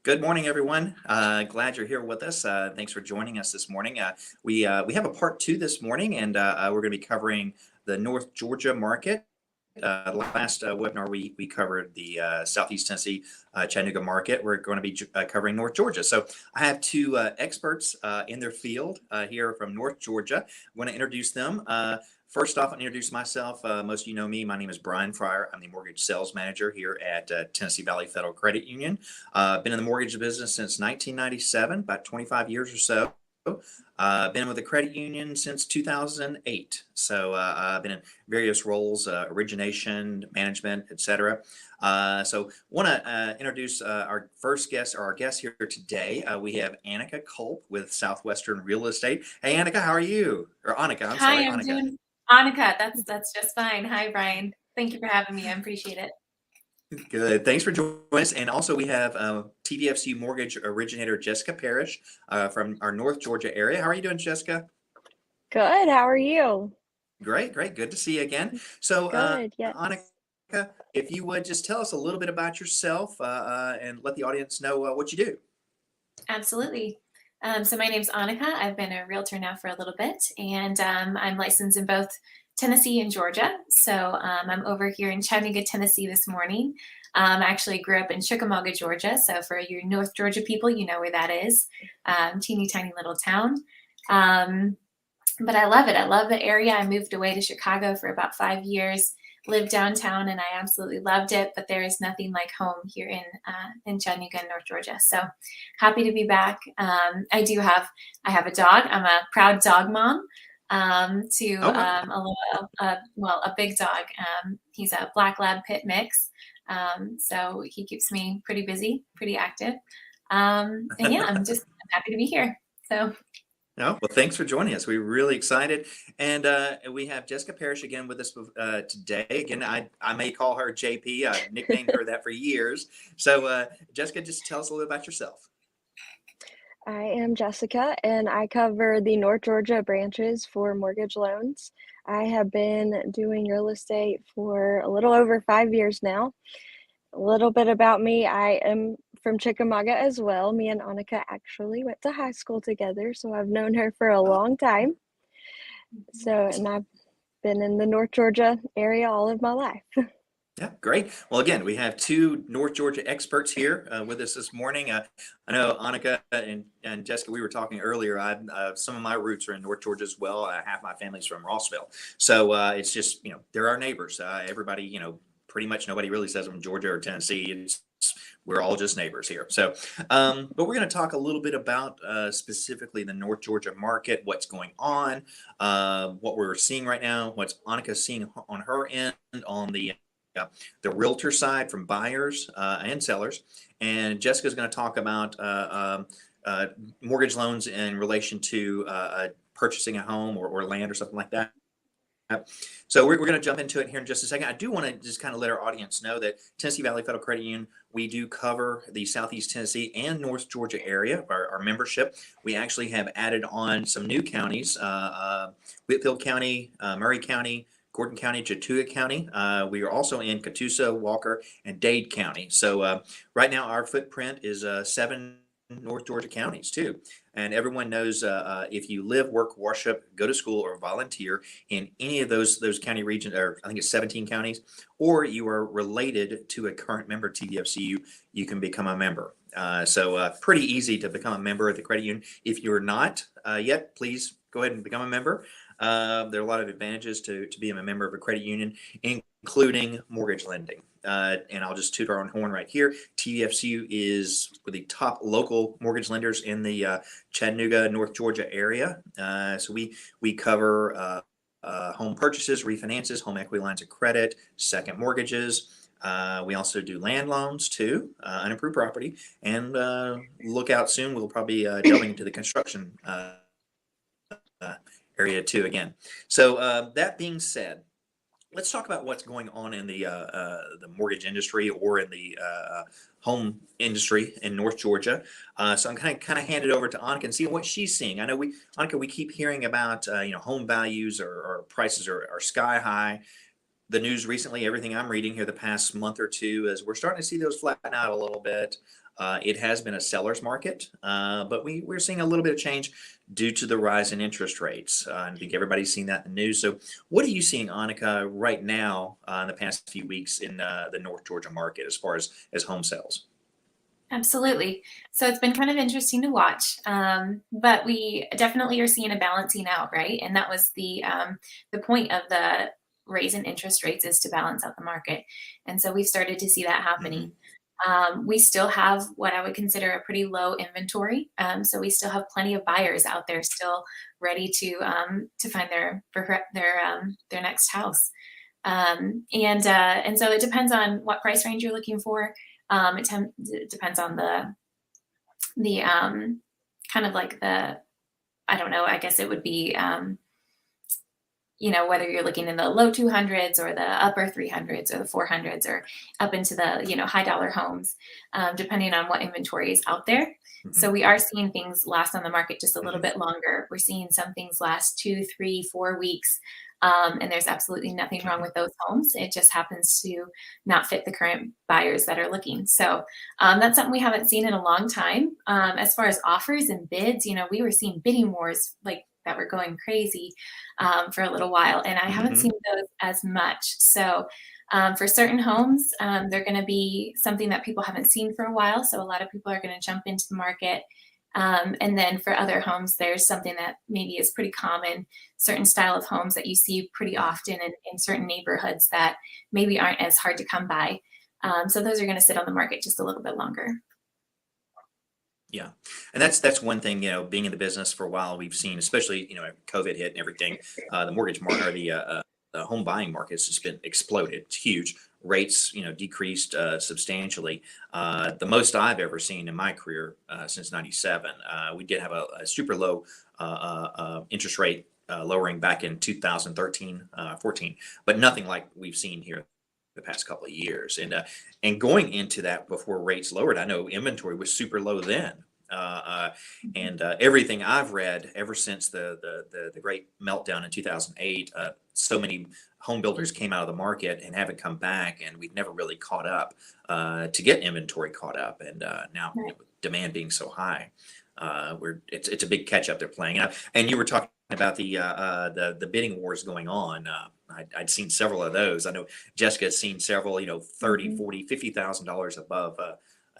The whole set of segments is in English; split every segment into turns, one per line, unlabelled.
Good morning, everyone. Glad you're here with us. Thanks for joining us this morning. We have a part two this morning, and we're going to be covering the North Georgia market. Last webinar, we covered the Southeast Tennessee Chattanooga market. We're going to be covering North Georgia. So I have two experts in their field here from North Georgia. I want to introduce them. First off, I'll introduce myself. Most of you know me. My name is Bryan Fryar. I'm the mortgage sales manager here at Tennessee Valley Federal Credit Union. Been in the mortgage business since 1997, about 25 years or so. Been with the credit union since 2008. So I've been in various roles, origination, management, etc. So want to introduce our first guest, or our guest here today. We have Aneka Culp with Southwestern Real Estate. Hey, Aneka, how are you? Or Aneka, I'm sorry,
Hi, I'm
Aneka.
doing Aneka. That's just fine. Hi, Brian. Thank you for having me. I appreciate it.
Good. Thanks for joining us. And also we have TVFCU mortgage originator Jessica Parrish from our North Georgia area. How are you doing, Jessica?
Good. How are you?
Great, great. Good to see you again. So,
Good. Yes.
Annika, if you would just tell us a little bit about yourself and let the audience know what you do.
Absolutely. So my name's Aneka. I've been a realtor now for a little bit, and I'm licensed in both Tennessee and Georgia. So I'm over here in Chattanooga, Tennessee this morning. I actually grew up in Chickamauga, Georgia. So for your North Georgia people, you know where that is. Teeny tiny little town. But I love it. I love the area. I moved away to Chicago for about 5 years, lived downtown, and I absolutely loved it. But there is nothing like home here in Chattanooga, North Georgia. So happy to be back. I have a dog. I'm a proud dog mom to a big dog. He's a black lab pit mix. So he keeps me pretty busy, pretty active. And yeah, I'm happy to be here. So.
No, well, thanks for joining us. We're really excited. And we have Jessica Parrish again with us today. Again, I may call her JP. I've nicknamed her that for years. So Jessica, just tell us a little about yourself.
I am Jessica, and I cover the North Georgia branches for mortgage loans. I have been doing real estate for a little over 5 years now. A little bit about me. I am from Chickamauga as well. Me and Aneka actually went to high school together, so I've known her for a long time. And I've been in the North Georgia area all of my life.
Yeah, great. Well, again, we have two North Georgia experts here with us this morning. I know Aneka and Jessica, we were talking earlier. Some of my roots are in North Georgia as well. Half my family's from Rossville. So it's just, they're our neighbors. Everybody, pretty much nobody really says I'm Georgia or Tennessee. We're all just neighbors here. So, but we're going to talk a little bit about specifically the North Georgia market, what's going on, what we're seeing right now, what's Aneka's seeing on her end on the realtor side from buyers and sellers. And Jessica's going to talk about mortgage loans in relation to purchasing a home or land or something like that. So we're going to jump into it here in just a second. I do want to just kind of let our audience know that Tennessee Valley Federal Credit Union, we do cover the Southeast Tennessee and North Georgia area, our membership. We actually have added on some new counties, Whitfield County, Murray County, Gordon County, Chattooga County. We are also in Catoosa, Walker, and Dade County. So right now our footprint is 7 North Georgia counties too. And everyone knows if you live, work, worship, go to school, or volunteer in any of those county regions, or I think it's 17 counties, or you are related to a current member of TVFCU, you can become a member. So pretty easy to become a member of the credit union. If you're not yet, please go ahead and become a member. There are a lot of advantages to being a member of a credit union, including mortgage lending. And I'll just toot our own horn right here. TVFCU is one of the top local mortgage lenders in the Chattanooga, North Georgia area. So we cover home purchases, refinances, home equity lines of credit, second mortgages. We also do land loans too, unimproved property. And look out soon, we'll probably be delving into the construction area too again. So that being said, let's talk about what's going on in the mortgage industry or in the home industry in North Georgia. So I'm kind of hand it over to Aneka and see what she's seeing. I know Aneka, we keep hearing about home values or prices are sky high. The news recently, everything I'm reading here the past month or two is we're starting to see those flatten out a little bit. It has been a seller's market, but we're seeing a little bit of change due to the rise in interest rates. I think everybody's seen that in the news. So what are you seeing, Aneka, right now in the past few weeks in the North Georgia market as far as home sales?
Absolutely. So it's been kind of interesting to watch, but we definitely are seeing a balancing out, right? And that was the point of the raise in interest rates, is to balance out the market. And so we've started to see that happening.
Hmm.
We still have what I would consider a pretty low inventory. So we still have plenty of buyers out there still ready to find their next house. And so it depends on what price range you're looking for. It depends on the kind of like the, I don't know, I guess it would be, whether you're looking in the low 200s or the upper 300s or the 400s or up into the, high dollar homes, depending on what inventory is out there.
Hmm.
So we are seeing things last on the market just a little
Hmm.
bit longer. We're seeing some things last 2, 3, 4 weeks. And there's absolutely nothing wrong
Okay.
with those homes. It just happens to not fit the current buyers that are looking. So that's something we haven't seen in a long time. As far as offers and bids, we were seeing bidding wars like that were going crazy for a little while, and I haven't
Hmm.
seen those as much. So for certain homes, they're going to be something that people haven't seen for a while. So a lot of people are going to jump into the market. And then for other homes, there's something that maybe is pretty common, certain style of homes that you see pretty often in certain neighborhoods that maybe aren't as hard to come by. So those are going to sit on the market just a little bit longer.
Yeah, and that's one thing, being in the business for a while, we've seen, especially, COVID hit and everything, the mortgage market or the home buying market has just been exploded. It's huge. Rates, decreased substantially. The most I've ever seen in my career since '97. We did have a super low interest rate lowering back in 2013, 14, but nothing like we've seen here the past couple of years. And going into that before rates lowered, I know inventory was super low then. Uh, uh, and everything I've read ever since the great meltdown in 2008, so many home builders came out of the market and haven't come back, and we've never really caught up to get inventory caught up. And now,
Right.
with demand being so high, it's a big catch up they're playing. And you were talking about the bidding wars going on. I'd seen several of those. I know Jessica's seen several, 30,
Mhm.
40, $50,000 above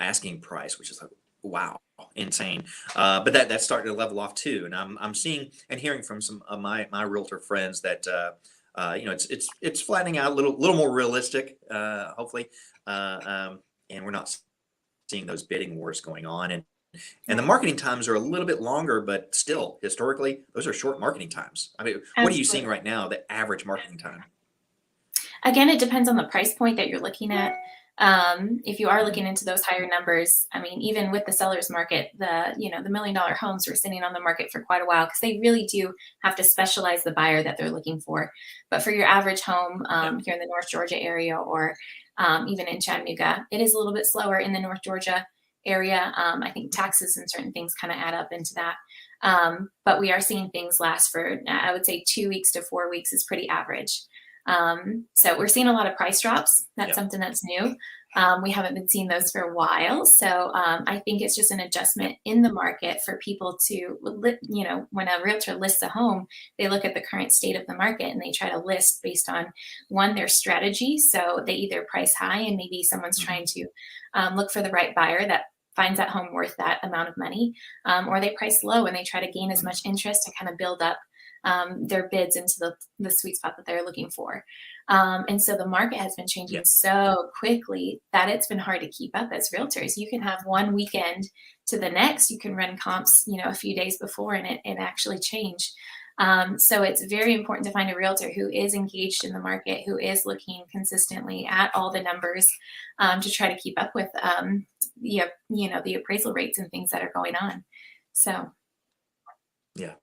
asking price, which is like, wow, insane. But that's starting to level off too. And I'm seeing and hearing from some of my realtor friends that it's flattening out, a little more realistic, hopefully. And we're not seeing those bidding wars going on. And the
Right.
marketing times are a little bit longer, but still, historically, those are short marketing times. I mean, what are you seeing
Absolutely.
right now, the average marketing time?
Again, it depends on the price point that you're looking at. If you are
Mhm.
looking into those higher numbers, I mean, even with the seller's market, the $1 million homes were sitting on the market for quite a while because they really do have to specialize the buyer that they're looking for. But for your average home
Yeah.
here in the North Georgia area or even in Chattanooga, it is a little bit slower in the North Georgia area. I think taxes and certain things kind of add up into that. But we are seeing things last for, I would say, 2 weeks to 4 weeks is pretty average. So we're seeing a lot of price drops. That's
Yeah.
something that's new. We haven't been seeing those for a while. So I think it's just an adjustment in the market for people to, when a realtor lists a home, they look at the current state of the market and they try to list based on one, their strategy. So they either price high and maybe someone's
Mhm.
trying to look for the right buyer that finds that home worth that amount of money, or they price low and they try to gain as
Mhm.
much interest to kind of build up their bids into the sweet spot that they're looking for. And so the market has been changing
Yeah.
so quickly that it's been hard to keep up as realtors. You can have one weekend to the next, you can run comps, a few days before and it actually change. So it's very important to find a realtor who is engaged in the market, who is looking consistently at all the numbers to try to keep up with the appraisal rates and things that are going on. So
Yeah.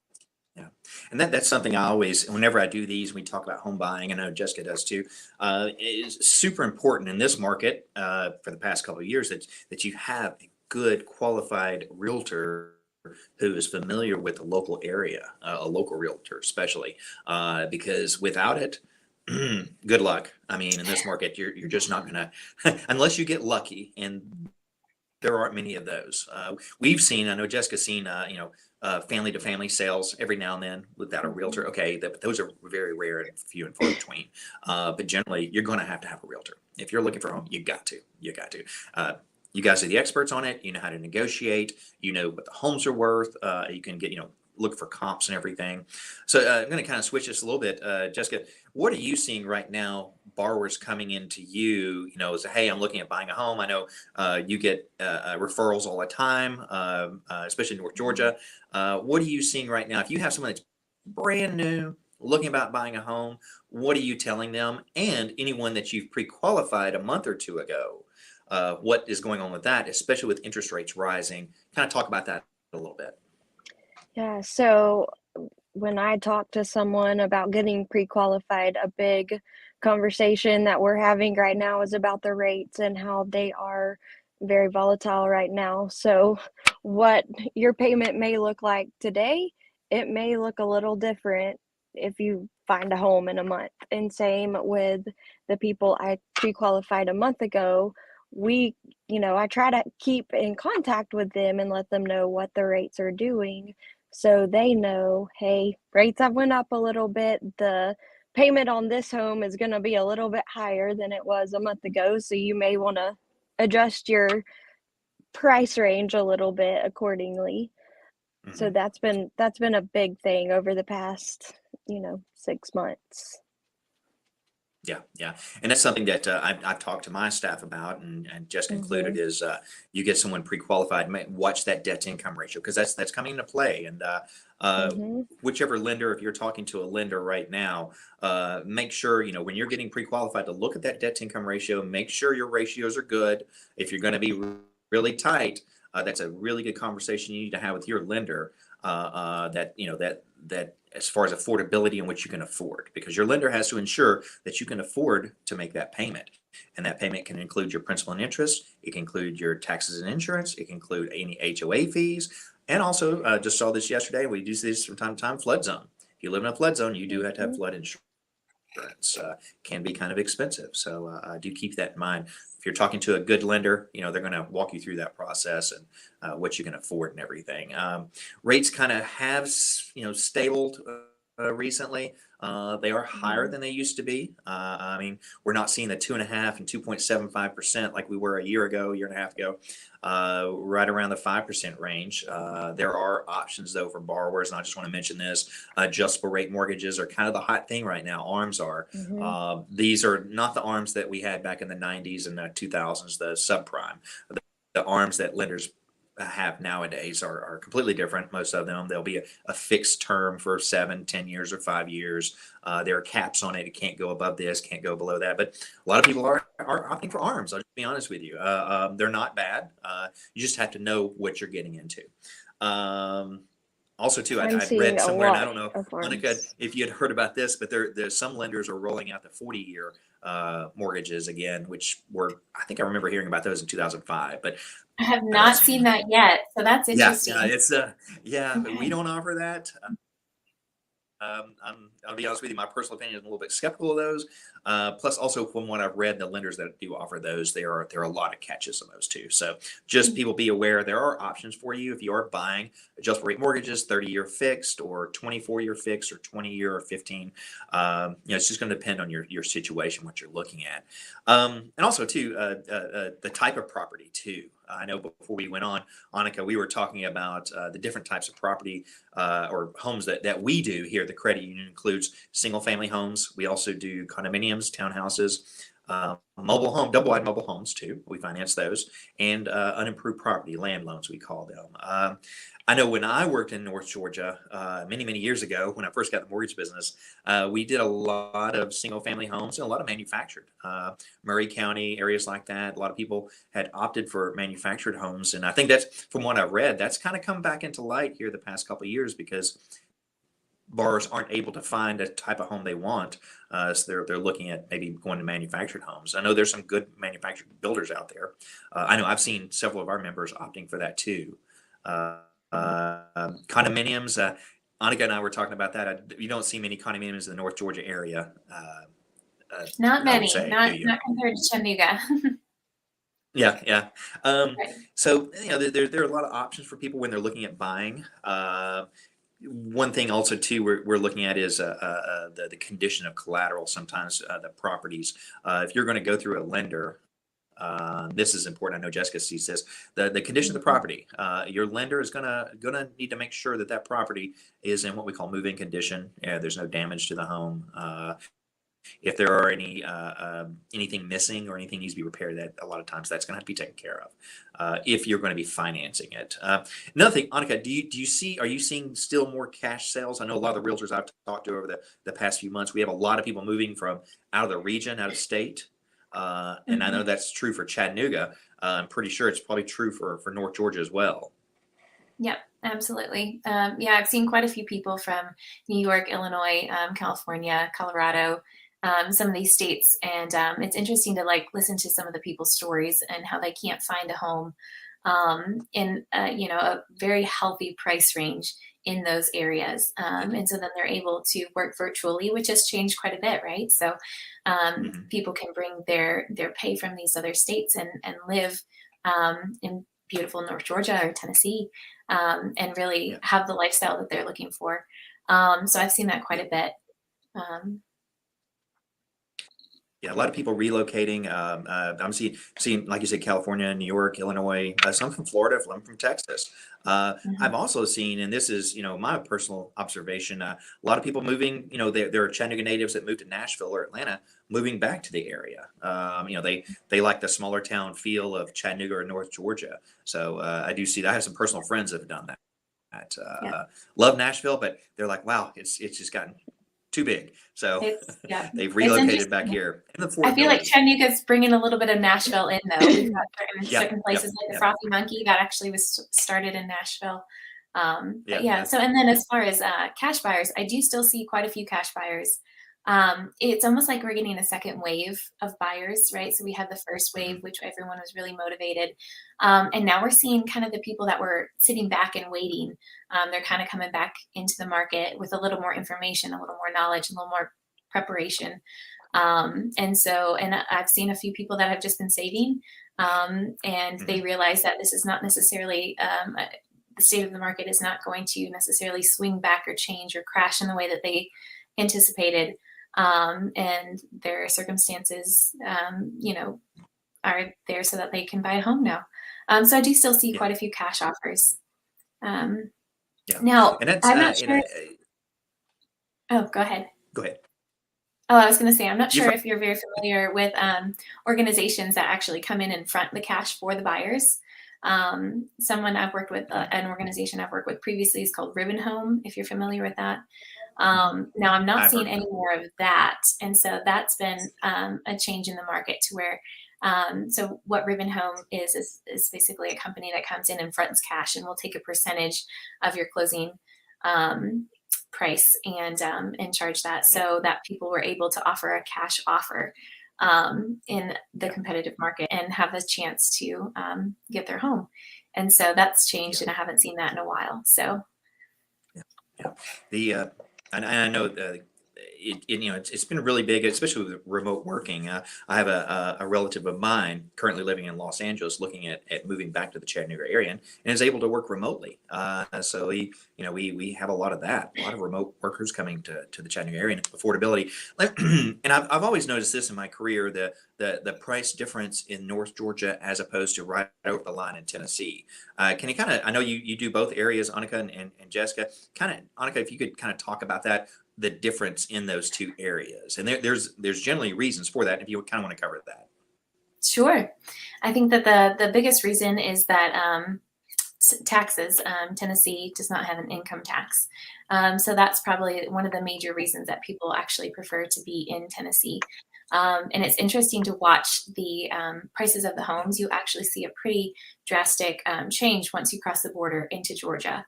Yeah. And that's something I always, whenever I do these, we talk about home buying, I know Jessica does too, is super important in this market for the past couple of years that you have a good qualified realtor who is familiar with the local area, a local realtor especially, because without it, good luck. I mean, in this market, you're just not gonna, unless you get lucky, and there aren't many of those. We've seen, I know Jessica's seen, family to family sales every now and then without a realtor. Okay, those are very rare and few and far between. But generally, you're going to have a realtor. If you're looking for a home, you got to. You guys are the experts on it. You know how to negotiate. You know what the homes are worth. You can get, look for comps and everything. So I'm going to kind of switch this a little bit. Jessica, what are you seeing right now? Borrowers coming into you, say, hey, I'm looking at buying a home. I know you get referrals all the time, especially in North Georgia. What are you seeing right now? If you have someone that's brand new, looking about buying a home, what are you telling them? And anyone that you've pre-qualified a month or two ago, what is going on with that, especially with interest rates rising? Kind of talk about that a little bit.
Yeah, so when I talk to someone about getting pre-qualified, a big conversation that we're having right now is about the rates and how they are very volatile right now. So what your payment may look like today, it may look a little different if you find a home in a month. And same with the people I pre-qualified a month ago. I try to keep in contact with them and let them know what the rates are doing, so they know, hey, rates have went up a little bit. The payment on this home is going to be a little bit higher than it was a month ago. So you may want to adjust your price range a little bit accordingly. So
Mhm.
that's been a big thing over the past, 6 months.
Yeah. And that's something that I've talked to my staff about, and just included
Mhm.
is you get someone pre-qualified, watch that debt to income ratio, because that's coming into play. And
Mhm.
whichever lender, if you're talking to a lender right now, make sure, when you're getting pre-qualified, to look at that debt to income ratio, make sure your ratios are good. If you're going to be really tight, that's a really good conversation you need to have with your lender. That as far as affordability and what you can afford, because your lender has to ensure that you can afford to make that payment. And that payment can include your principal and interest. It can include your taxes and insurance. It can include any HOA fees. And also, just saw this yesterday, we do this from time to time, flood zone. If you live in a flood zone, you do have to have
Mhm.
flood insurance. Can be kind of expensive. So do keep that in mind. If you're talking to a good lender, they're going to walk you through that process and what you can afford and everything. Rates kind of have, stabled recently. They are higher
Mhm.
than they used to be. I mean, we're not seeing the 2.5 and 2.75% like we were a year ago, year and a half ago. Right around the 5% range. There are options though for borrowers, and I just want to mention this: adjustable rate mortgages are kind of the hot thing right now. ARMs are.
Mhm.
These are not the ARMs that we had back in the 90s and the 2000s, the subprime. The ARMs that lenders have nowadays are completely different. Most of them, there'll be a fixed term for 7, 10 years, or 5 years. There are caps on it. It can't go above this, can't go below that. But a lot of people are opting for ARMs. I'll just be honest with you. They're not bad. You just have to know what you're getting into. Um, Also, too,
I'm
I'd
seeing
read
a
somewhere, and I
lot
don't know,
of
Monica,
farms.
if you had heard about this, but there's some lenders are rolling out the 40-year mortgages again, which I think I remember hearing about those in 2005. But
I have
I don't
not
see
seen
any.
that yet, so that's
Yeah,
interesting.
yeah, we
Okay.
don't offer that. I'll be honest with you, my personal opinion is a little bit skeptical of those. Plus, also from what I've read, the lenders that do offer those, there are a lot of catches on those too. So just people be aware there are options for you if you are buying adjustable rate mortgages, 30-year fixed or 24-year fixed or 20-year or 15. It's just going to depend on your situation, what you're looking at, and also too the type of property too. I know before we went on, Annika, we were talking about the different types of property or homes that we do here. The credit union includes single family homes. We also do condominiums, townhouses, mobile home, double wide mobile homes too. We finance those, and unimproved property, land loans, we call them. I know when I worked in North Georgia many years ago, when I first got the mortgage business, we did a lot of single family homes and a lot of manufactured. Murray County, areas like that. A lot of people had opted for manufactured homes. And I think that's, from what I've read, that's kind of come back into light here the past couple of years, because borrowers aren't able to find a type of home they want. So they're looking at maybe going to manufactured homes. I know there's some good manufactured builders out there. I know I've seen several of our members opting for that too. Condominiums, Annika and I were talking about that. You don't see many condominiums in the North Georgia area,
Not
I would
many,
say, do
not
you?
not compared to Chattanooga.
Yeah, yeah.
Right.
So there are a lot of options for people when they're looking at buying. One thing also too we're looking at is the condition of collateral. Sometimes the properties, if you're going to go through a lender, this is important. I know Jessica sees this. The condition of the
Mhm.
property. Your lender is gonna need to make sure that that property is in what we call move-in condition. There's no damage to the home. If there are anything missing or anything needs to be repaired, that a lot of times that's going to have to be taken care of if you're going to be financing it. Another thing, Annika, do you see, are you seeing still more cash sales? I know a lot of the realtors I've talked to over the past few months, we have a lot of people moving from out of the region, out of state. And I know
Mhm.
that's true for Chattanooga. I'm pretty sure it's probably true for North Georgia as well.
Yep, absolutely. Yeah, I've seen quite a few people from New York, Illinois, California, Colorado, some of these states, and it's interesting to like listen to some of the people's stories and how they can't find a home in a very healthy price range in those areas, and so then they're able to work virtually, which has changed quite a bit, right? So
Mhm.
people can bring their pay from these other states and live in beautiful North Georgia or Tennessee, and really
Yeah.
have the lifestyle that they're looking for. So I've seen that quite
Yeah.
a bit. Um,
Yeah, a lot of people relocating. I'm seeing, like you said, California, New York, Illinois, some from Florida, some from Texas.
mhm.
I've also seen, and this is, my personal observation, a lot of people moving, there are Chattanooga natives that moved to Nashville or Atlanta, moving back to the area. They like the smaller town feel of Chattanooga or North Georgia. So I do see that. I have some personal friends that have done that.
Yeah,
Love Nashville, but they're like, wow, it's just gotten too big. So
yeah,
they've
it's
relocated back
interesting.
here. And
I feel like
affordability.
Chattanooga's bringing a little bit of Nashville in, though. We've got
Yep,
certain
yep,
places like the
yep,
Frothy Monkey that actually was started in Nashville. But
yep,
yeah,
yep.
so and then as far as cash buyers, I do still see quite a few cash buyers. It's almost like we're getting a second wave of buyers, right? So we had the first wave,
Mhm,
which everyone was really motivated. And now we're seeing kind of the people that were sitting back and waiting. They're kind of coming back into the market with a little more information, a little more knowledge, a little more preparation. And I've seen a few people that have just been saving, and they
mhm.
realize that this is not necessarily the state of the market is not going to necessarily swing back or change or crash in the way that they anticipated. And their circumstances, are there so that they can buy a home now. So I do still see
Yeah,
quite a few cash offers. Um,
yeah.
Now,
And that's,
I'm not sure. Oh, go ahead.
go ahead.
Oh, I was going to say, I'm not
You're
sure
fine.
if you're very familiar with organizations that actually come in and front the cash for the buyers. Someone I've worked with,
Mhm,
an organization I've worked with previously is called Ribbon Home, if you're familiar with that.
mhm.
Now, I'm not
I've
seeing
heard of
any
them.
more of that. And so that's been a change in the market to where, so what Ribbon Home is basically a company that comes in and fronts cash and will take a percentage of your closing um, price and charge that
Yeah,
so that people were able to offer a cash offer in the
yeah,
competitive market and have a chance to get their home. And so that's changed,
yeah.
and I haven't seen that in a while. So,
Yeah, yeah. The and I know it's been really big, especially with remote working. I have a relative of mine currently living in Los Angeles, looking at moving back to the Chattanooga area, and is able to work remotely. So we have a lot of that, a lot of remote workers coming to the Chattanooga area, and affordability. And I've always noticed this in my career, the price difference in North Georgia as opposed to right over the line in Tennessee. Can you kind of, I know you do both areas, Annika and Jessica. Kind of, Annika, if you could kind of talk about that, the difference in those two areas, and there's generally reasons for that. If you kind of want to cover that.
sure. I think that the biggest reason is that taxes. Tennessee does not have an income tax, so that's probably one of the major reasons that people actually prefer to be in Tennessee. And it's interesting to watch the prices of the
Yeah,
homes. You actually see a pretty drastic change once you cross the border into Georgia.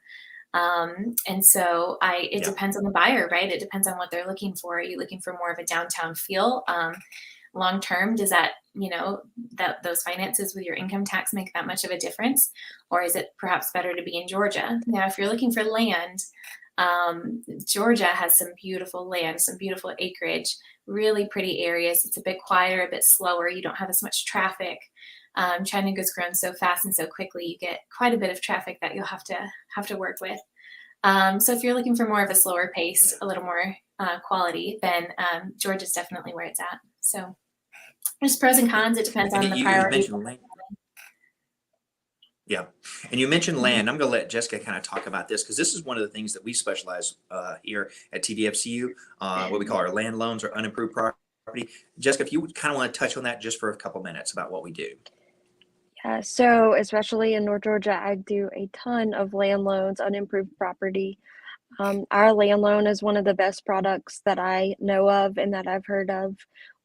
And so it
yeah,
depends on the buyer, right? It depends on what they're looking for. Are you looking for more of a downtown feel? Long term, does that, that those finances with your income tax make that much of a difference? Or is it perhaps better to be in Georgia? Now, if you're looking for land, Georgia has some beautiful land, some beautiful acreage, really pretty areas. It's a bit quieter, a bit slower. You don't have as much traffic. Chattanooga's grown so fast and so quickly, you get quite a bit of traffic that you'll have to work with. So if you're looking for more of a slower pace, a little more quality, then Georgia's definitely where it's at. So there's pros and cons. It depends
And
on the
you
priority.
mentioned land. Yeah. And you mentioned land. I'm going to let Jessica kind of talk about this because this is one of the things that we specialize here at TVFCU, what we call our land loans or unimproved property. Jessica, if you kind of want to touch on that just for a couple minutes about what we do.
Yeah, so especially in North Georgia, I do a ton of land loans, unimproved property. Our land loan is one of the best products that I know of and that I've heard of.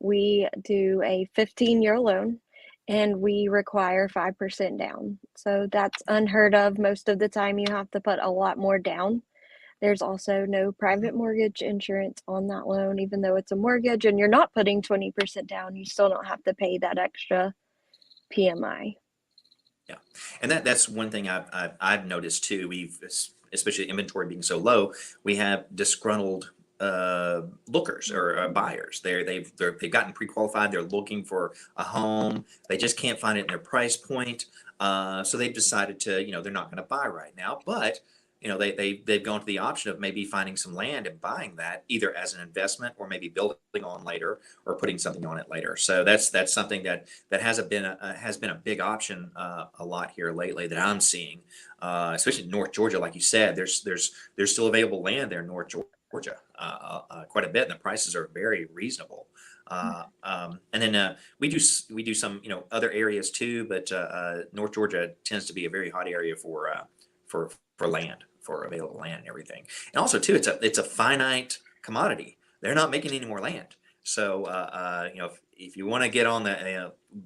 We do a 15-year loan and we require 5% down. So that's unheard of. Most of the time, you have to put a lot more down. There's also no private mortgage insurance on that loan, even though it's a mortgage and you're not putting 20% down, you still don't have to pay that extra PMI.
Yeah. And that's one thing I've noticed too. Especially inventory being so low, we have disgruntled lookers or buyers. They've gotten pre-qualified. They're looking for a home. They just can't find it in their price point. So they've decided to, they're not going to buy right now, but they've gone to the option of maybe finding some land and buying that either as an investment or maybe building on later or putting something on it later. So that's something that has been a big option a lot here lately that I'm seeing, especially in North Georgia. Like you said, there's still available land there in North Georgia, quite a bit, and the prices are very reasonable. And then we do some other areas too, but North Georgia tends to be a very hot area for land, for available land and everything. And also too, it's a finite commodity. They're not making any more land. So if you want to get on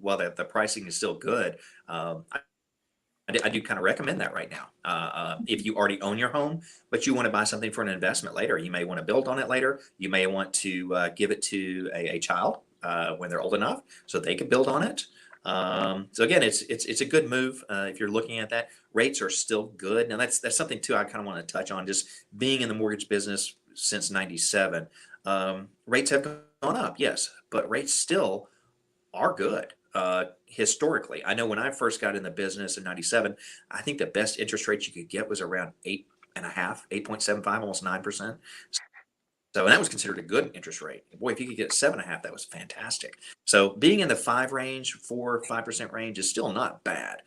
while the pricing is still good, I do kind of recommend that right now. If you already own your home, but you want to buy something for an investment later, you may want to build on it later. You may want to give it to a child when they're old enough so they can build on it. So again, it's a good move if you're looking at that. Rates are still good. Now that's something too I kind of want to touch on. Just being in the mortgage business since '97, rates have gone up, yes, but rates still are good. Historically, I know when I first got in the business in '97, I think the best interest rate you could get was around 8.5, 8.75, almost 9%. So, and that was considered a good interest rate. Boy, if you could get 7.5, that was fantastic. So being in the 5% range is still not bad.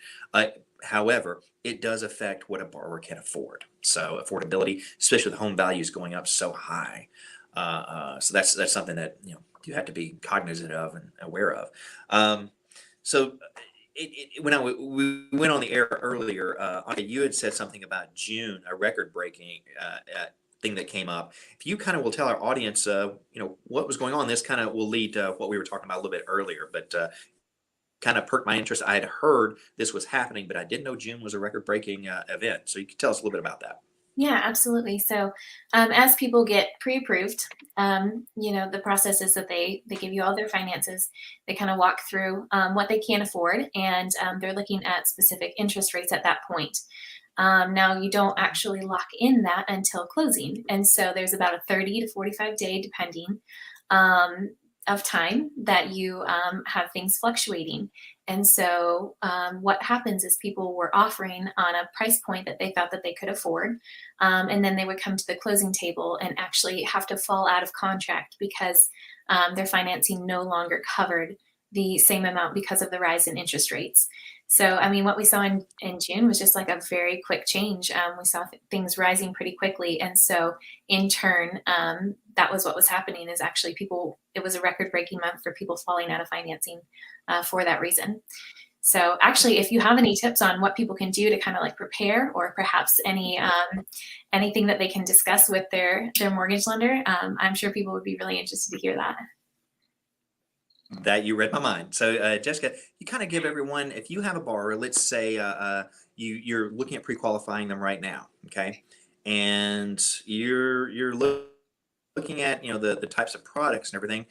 However, it does affect what a borrower can afford. So affordability, especially with home values going up so high. So that's something that you have to be cognizant of and aware of. So when we went on the air earlier, you had said something about June, a record-breaking thing that came up. If you kind of will tell our audience, what was going on, this kind of will lead to what we were talking about a little bit earlier, but kind of perked my interest. I had heard this was happening, but I didn't know June was a record-breaking event. So you could tell us a little bit about that.
Yeah, absolutely. So as people get pre-approved, the process is that they give you all their finances. They kind of walk through what they can afford, and they're looking at specific interest rates at that point. Now, you don't actually lock in that until closing. And so there's about a 30 to 45 day, depending, of time that you have things fluctuating. And so what happens is people were offering on a price point that they thought that they could afford. And then they would come to the closing table and actually have to fall out of contract because their financing no longer covered the same amount because of the rise in interest rates. So, I mean, what we saw in June was just like a very quick change. We saw things rising pretty quickly. And so in turn, that was what was happening is actually it was a record-breaking month for people falling out of financing for that reason. So actually, if you have any tips on what people can do to kind of like prepare, or perhaps anything that they can discuss with their mortgage lender, I'm sure people would be really interested to hear that.
That you read my mind. So Jessica, you kind of give everyone, if you have a borrower, let's say you're looking at pre-qualifying them right now, okay, and you're looking at the types of products and everything.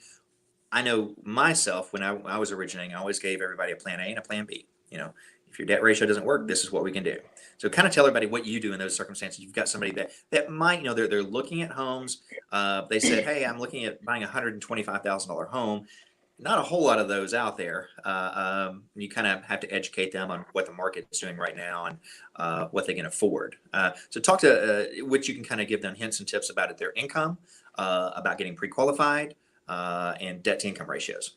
I know myself when I was originating, I always gave everybody a plan A and a plan B. If your debt ratio doesn't work, this is what we can do. So kind of tell everybody what you do in those circumstances. You've got somebody that might, they're looking at homes. They said, hey, I'm looking at buying a $125,000 home. not a whole lot of those out there. You kind of have to educate them on what the market's doing right now and what they can afford. So talk to which you can kind of give them hints and tips about it, their income, about getting pre-qualified, and debt to income ratios.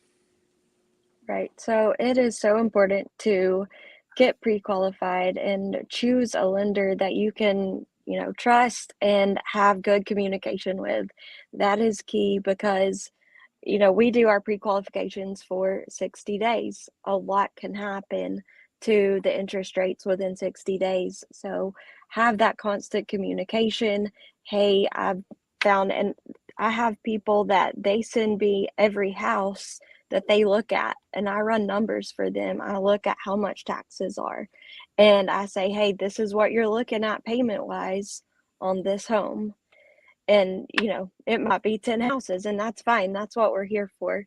Right. So it is so important to get pre-qualified and choose a lender that you can, trust and have good communication with. That is key because, we do our pre-qualifications for 60 days. A lot can happen to the interest rates within 60 days. So have that constant communication. Hey, I've found, and I have people that they send me every house that they look at, and I run numbers for them. I look at how much taxes are, and I say, hey, this is what you're looking at payment wise on this home. And, it might be 10 houses, and that's fine. That's what we're here for.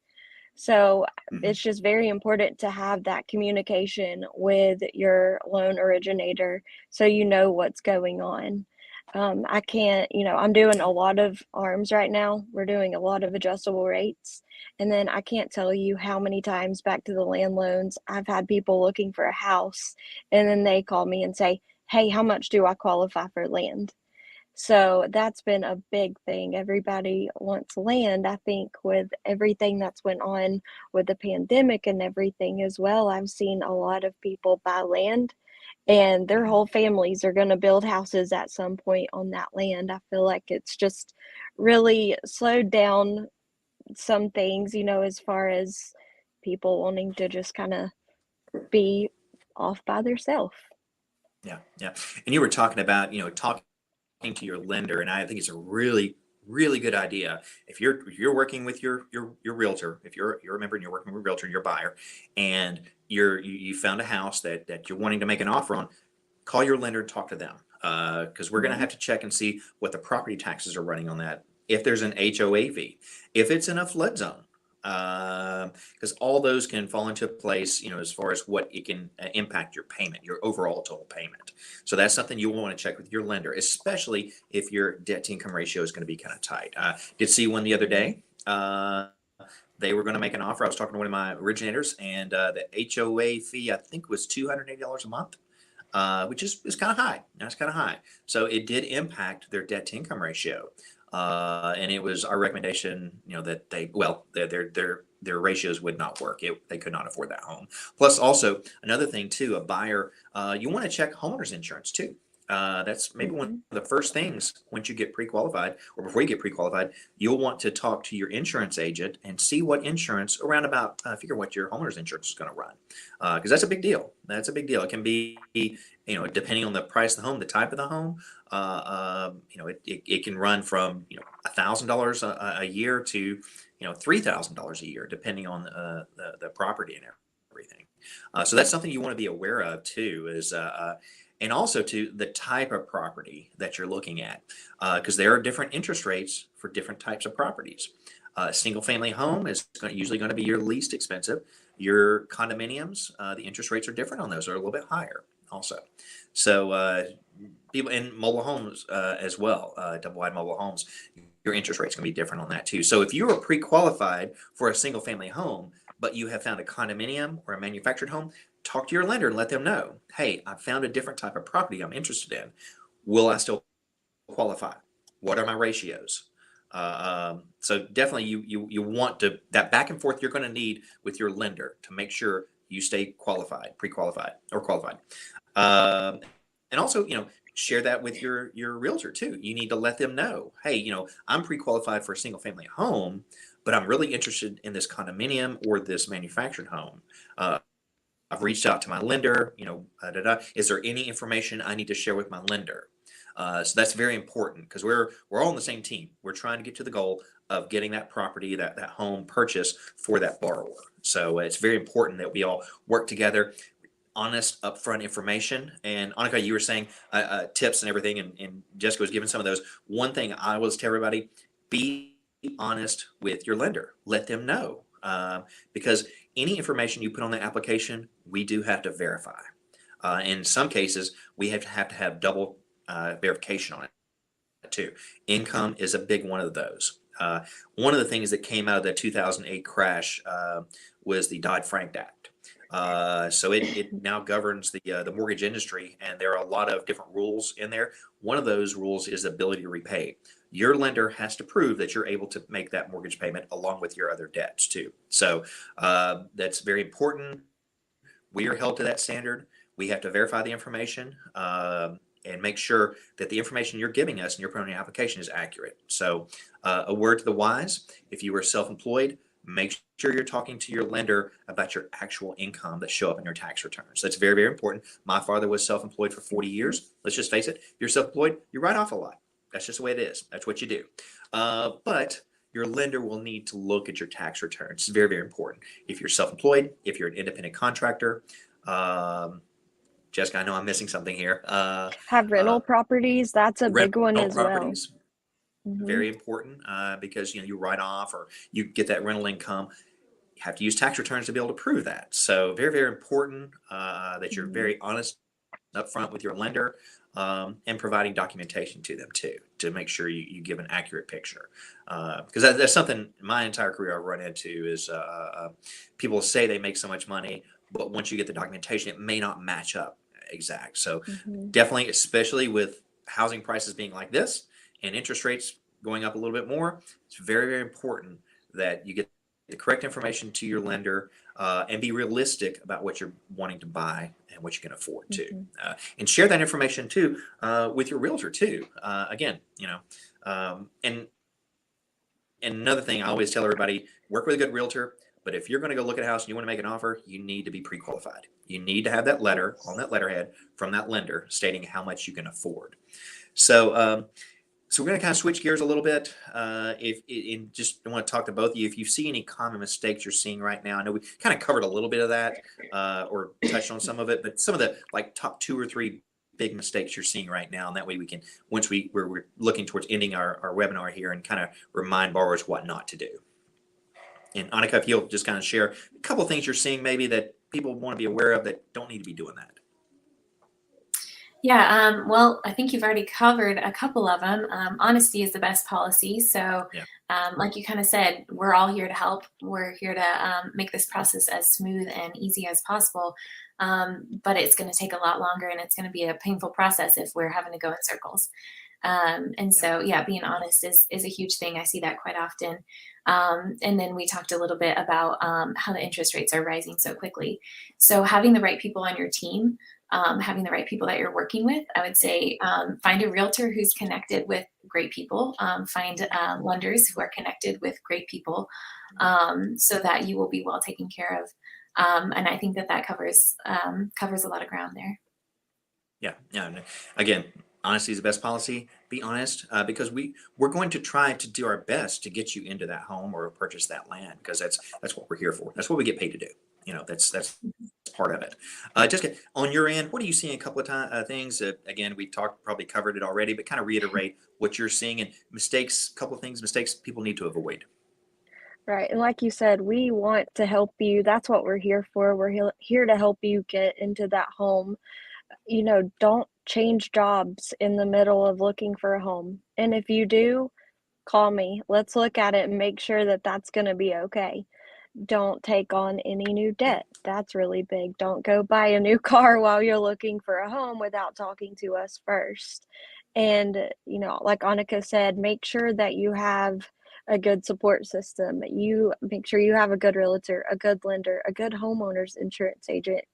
So
Mhm.
it's just very important to have that communication with your loan originator so you know what's going on. I can't, I'm doing a lot of ARMs right now. We're doing a lot of adjustable rates. And then I can't tell you how many times back to the land loans, I've had people looking for a house and then they call me and say, hey, how much do I qualify for land? So that's been a big thing. Everybody wants land. I think with everything that's went on with the pandemic and everything as well, I've seen a lot of people buy land and their
Mhm.
whole families are going to build houses at some point on that land. I feel like it's just really slowed down some things, as far as people wanting to just kind of be off by themselves.
Yeah, yeah. And you were talking about, talking to your lender, and I think it's a really, really good idea. If you're working with your realtor, if you're a member and you're working with a realtor, your buyer, and you found a house that you're wanting to make an offer on, call your lender and talk to them, because we're going to
Mhm.
have to check and see what the property taxes are running on that. If there's an HOA fee, if it's in a flood zone, because all those can fall into place, as far as what it can impact your payment, your overall total payment. So that's something you want to check with your lender, especially if your debt to income ratio is going to be kind of tight. Did see one the other
Mhm.
day. They were going to make an offer. I was talking to one of my originators, and the HOA fee I think was $280 a month, which is kind of high. That's kind of high. So it did impact their debt to income ratio, and it was our recommendation, that their ratios would not work. They could not afford that home. Plus, also another thing too, a buyer, you want to check homeowners insurance too. That's maybe one
Mhm.
of the first things once you get pre-qualified, or before you get pre-qualified, you'll want to talk to your insurance agent and see what insurance around about, figure what your homeowner's insurance is going to run, because that's a big deal. That's a big deal. It can be, depending on the price of the home, the type of the home, it can run from, $1,000 a year to, $3,000 a year, depending on the property and everything. So that's something you want to be aware of too, and also to the type of property that you're looking at, because there are different interest rates for different types of properties. Single family home is usually going to be your least expensive. Your condominiums, the interest rates are different on those, are a little bit higher also. So people in mobile homes, as well, double wide mobile homes, your interest rate's going to be different on that too. So if you are pre-qualified for a single family home, but you have found a condominium or a manufactured home, talk to your lender and let them know, hey, I found a different type of property I'm interested in. Will I still qualify? What are my ratios? So definitely you want to, that back and forth you're going to need with your lender to make sure you stay qualified, pre-qualified, or qualified. Um, and also, share that with your realtor too. You need to let them know, hey, I'm pre-qualified for a single family home, but I'm really interested in this condominium or this manufactured home. Uh, I've reached out to my lender. Is there any information I need to share with my lender? So that's very important because we're all on the same team. We're trying to get to the goal of getting that property, that home purchase for that borrower. So it's very important that we all work together, honest, upfront information. And Annika, you were saying tips and everything, and Jessica was giving some of those. One thing I always tell everybody: be honest with your lender. Let them know, because any information you put on the application, we do have to verify. In some cases, we have double verification on it too. Income is a big one of those. One of the things that came out of the 2008 crash was the Dodd-Frank Act. So it now governs the mortgage industry, and there are a lot of different rules in there. One of those rules is the ability to repay. Your lender has to prove that you're able to make that mortgage payment along with your other debts too. So that's very important. We are held to that standard. We have to verify the information and make sure that the information you're giving us in your permitting application is accurate. So a word to the wise: if you are self-employed, make sure you're talking to your lender about your actual income that show up in your tax returns. That's very, very important. My father was self-employed for 40 years. Let's just face it, if you're self-employed, you write off a lot. That's just the way it is. That's what you do. But your lender will need to look at your tax returns. It's very, very important. If you're self-employed, if you're an independent contractor, Jessica, I know I'm missing something here.
Have rental properties, that's a big one
Rental
as well.
properties,
Mhm.
very important because you write off or you get that rental income. You have to use tax returns to be able to prove that. So very, very important that you're very honest upfront with your lender and providing documentation to them too, to make sure you give an accurate picture. Because that's something my entire career I've run into is people say they make so much money, but once you get the documentation, it may not match up exact. So definitely, especially with housing prices being like this and interest rates going up a little bit more, it's very, very important that you get the correct information to your lender and be realistic about what you're wanting to buy and what you can afford too. And share that information too with your realtor too. Again, and another thing I always tell everybody: work with a good realtor. But if you're going to go look at a house and you want to make an offer, you need to be pre-qualified. You need to have that letter on that letterhead from that lender stating how much you can afford. So, so we're going to kind of switch gears a little bit. Just want to talk to both of you. If you see any common mistakes you're seeing right now, I know we kind of covered a little bit of that or touched on some of it, but some of the top 2 or 3 big mistakes you're seeing right now, and that way we can, once we're looking towards ending our webinar here, and kind of remind borrowers what not to do. And Aneka, if you'll just kind of share a couple of things you're seeing maybe that people want to be aware of that don't need to be doing that.
Yeah, well, I think you've already covered a couple of them. Honesty is the best policy. So, like you kind of said, we're all here to help. We're here to make this process as smooth and easy as possible. But it's going to take a lot longer, and it's going to be a painful process if we're having to go in circles. So, being honest is a huge thing. I see that quite often. And then we talked a little bit about how the interest rates are rising so quickly. So having the right people on your team, having the right people that you're working with, I would say find a realtor who's connected with great people, find lenders who are connected with great people, so that you will be well taken care of. And I think that covers a lot of ground there.
Yeah. Again, honesty is the best policy. Be honest, because we're going to try to do our best to get you into that home or purchase that land, because that's what we're here for. That's what we get paid to do. That's part of it. Jessica, on your end, what are you seeing? A couple of things. Again, we probably covered it already, but kind of reiterate what you're seeing and mistakes. Couple of mistakes people need to avoid.
Right. And like you said, we want to help you. That's what we're here for. We're here to help you get into that home. Don't change jobs in the middle of looking for a home. And if you do, call me. Let's look at it and make sure that that's going to be okay. Don't take on any new debt. That's really big. Don't go buy a new car while you're looking for a home without talking to us first. And, like Aneka said, make sure that you have a good support system. You make sure you have a good realtor, a good lender, a good homeowner's insurance agent.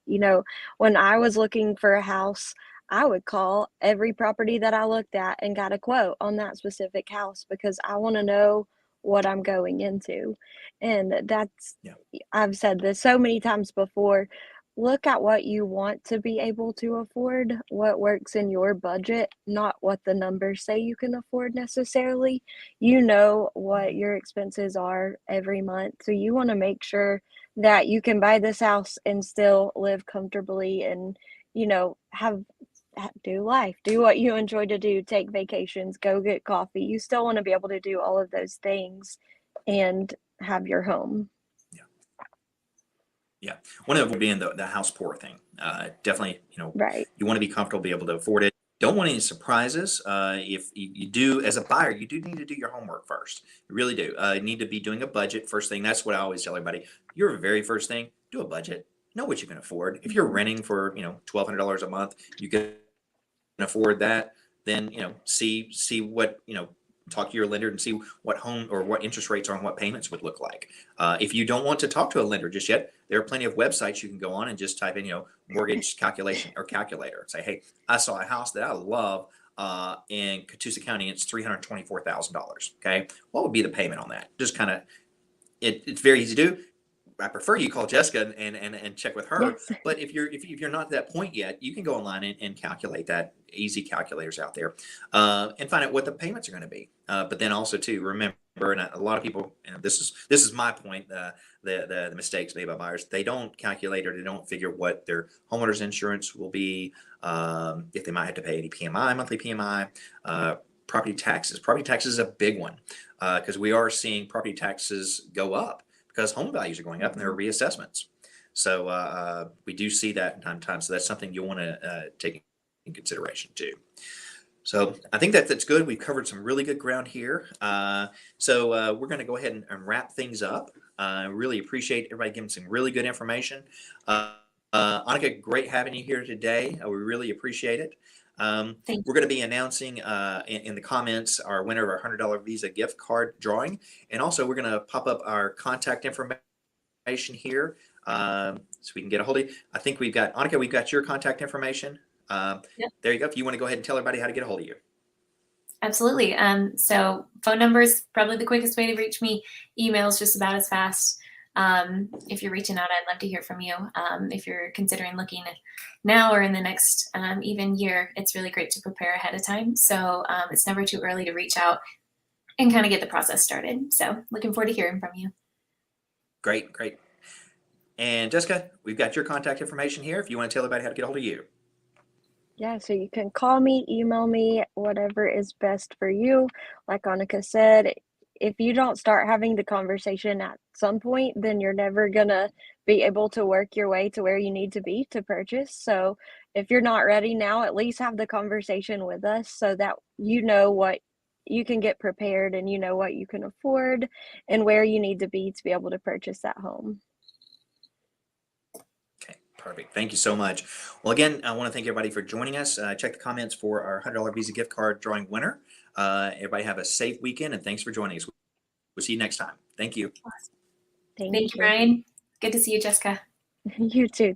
When I was looking for a house, I would call every property that I looked at and got a quote on that specific house, because I want to know what I'm going into. And I've said this so many times before. Look at what you want to be able to afford, what works in your budget, not what the numbers say you can afford necessarily. You know what your expenses are every month. So you want to make sure that you can buy this house and still live comfortably and, do life, do what you enjoy to do, take vacations, go get coffee. You still want to be able to do all of those things and have your home.
Yeah. One of them being the house poor thing. Definitely,
Right.
you want to be comfortable, be able to afford it. don't want any surprises. If you do, as a buyer, you do need to do your homework first. You really do. You need to be doing a budget first thing. That's what I always tell everybody. Your very first thing, do a budget. Know what you can afford. If you're renting for, $1,200 a month, you can afford that. Then, see what, talk to your lender and see what home or what interest rates are and what payments would look like. If you don't want to talk to a lender just yet, there are plenty of websites you can go on and just type in, mortgage calculation or calculator. Say, hey, I saw a house that I love in Catoosa County. It's $324,000. Okay, what would be the payment on that? Just kind of, it's very easy to do. I prefer you call Jessica and check with her.
Yes.
But if you're not at that point yet, you can go online and calculate that. Easy calculators out there, and find out what the payments are going to be. But then also too, remember, and a lot of people, this is my point, the mistakes made by buyers. They don't calculate or they don't figure what their homeowner's insurance will be, if they might have to pay any PMI, monthly PMI, property taxes. Property taxes is a big one because we are seeing property taxes go up because home values are going up and there are reassessments. So we do see that from time to time. So that's something you'll want to take in consideration too. So I think that's good. We've covered some really good ground here. So we're going to go ahead and wrap things up. Really appreciate everybody giving some really good information. Aneka, great having you here today. We really appreciate it.
Thank
We're going to be announcing in the comments our winner of our $100 Visa gift card drawing. And also we're going to pop up our contact information here so we can get a hold of you. I think we've got, Aneka, we've got your contact information.
Yep.
There you go. If you want to go ahead and tell everybody how to get a hold of you.
Absolutely. So phone number is probably the quickest way to reach me. Email is just about as fast. If you're reaching out, I'd love to hear from you. If you're considering looking now or in the next even year, it's really great to prepare ahead of time. So it's never too early to reach out and kind of get the process started. So looking forward to hearing from you.
Great. And Jessica, we've got your contact information here if you want to tell everybody how to get a hold of you.
Yeah, so you can call me, email me, whatever is best for you. Like Annika said, if you don't start having the conversation at some point, then you're never gonna be able to work your way to where you need to be to purchase. So if you're not ready now, at least have the conversation with us so that you know what you can get prepared and you know what you can afford and where you need to be able to purchase that home.
Perfect. Thank you so much. Well, again, I want to thank everybody for joining us. Check the comments for our $100 Visa gift card drawing winner. Everybody have a safe weekend and thanks for joining us. We'll see you next time. Thank you.
Thank you, Bryan. Good to see you, Jessica.
You too.